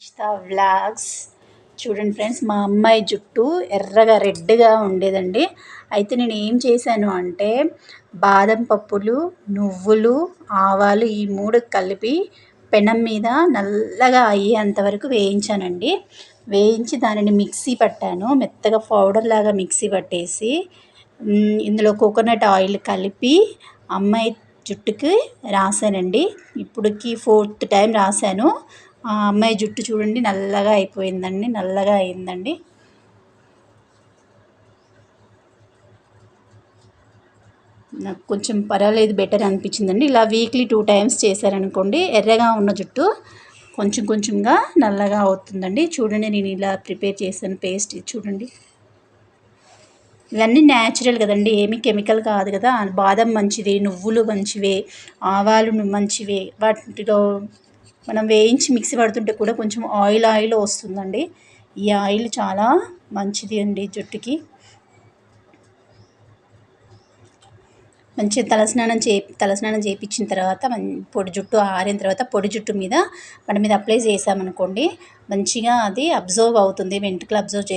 ఇష్టా vlogs. చూడండి friends, మా అమ్మాయి జుట్టు ఎర్రగా రెడ్గా ఉండేదండి. అయితే నేను ఏం చేశాను అంటే బాదం పప్పులు, నువ్వులు, ఆవాలు ఈ 3 కలిపి పెనం మీద నల్లగా అయ్యేంత వరకు వేయించానండి. వేయించి దానిని మిక్సీ పట్టాను. మెత్తగా పౌడర్ లాగా మిక్సీ పట్టేసి ఇందులో కోకోనట్ ఆయిల్ కలిపి అమ్మాయి జుట్టుకి రాసానండి. ఇప్పటికి 4th టైం రాశాను. ఆ అమ్మాయి జుట్టు చూడండి నల్లగా అయిపోయిందండి, నల్లగా అయిందండి. నాకు కొంచెం పర్వాలేదు, బెటర్ అనిపించిందండి. ఇలా వీక్లీ 2 టైమ్స్ చేశారనుకోండి ఎర్రగా ఉన్న జుట్టు కొంచెం కొంచెంగా నల్లగా అవుతుందండి. చూడండి నేను ఇలా ప్రిపేర్ చేశాను పేస్ట్ చూడండి. ఇవన్నీ న్యాచురల్ కదండి, ఏమి కెమికల్ కాదు కదా. బాదం మంచిది, నువ్వులు మంచివే, ఆవాలు మంచివే. వాటిలో మనం వేయించి మిక్సీ పడుతుంటే కూడా కొంచెం ఆయిల్ వస్తుందండి. ఈ ఆయిల్ చాలా మంచిది అండి జుట్టుకి. మంచిగా తలస్నానం చేయించిన తర్వాత పొడి జుట్టు ఆరిన తర్వాత పొడి జుట్టు మీద వాటి మీద అప్లై చేసామనుకోండి మంచిగా అది అబ్జర్వ్ అవుతుంది, వెంట్రుకలు అబ్జర్వ్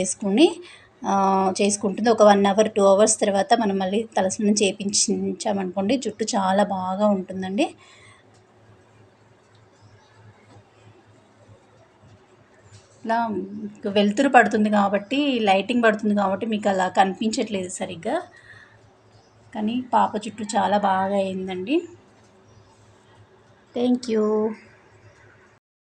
చేసుకుంటుంది. ఒక 1 అవర్ 2 అవర్స్ తర్వాత మనం మళ్ళీ తలస్నానం చేయించామనుకోండి జుట్టు చాలా బాగా ఉంటుందండి. ఇలా వెలుతురు పడుతుంది కాబట్టి, లైటింగ్ పడుతుంది కాబట్టి మీకు అలా కనిపించట్లేదు సరిగ్గా, కానీ పాప జుట్టు చాలా బాగా అయిందండి. Thank you.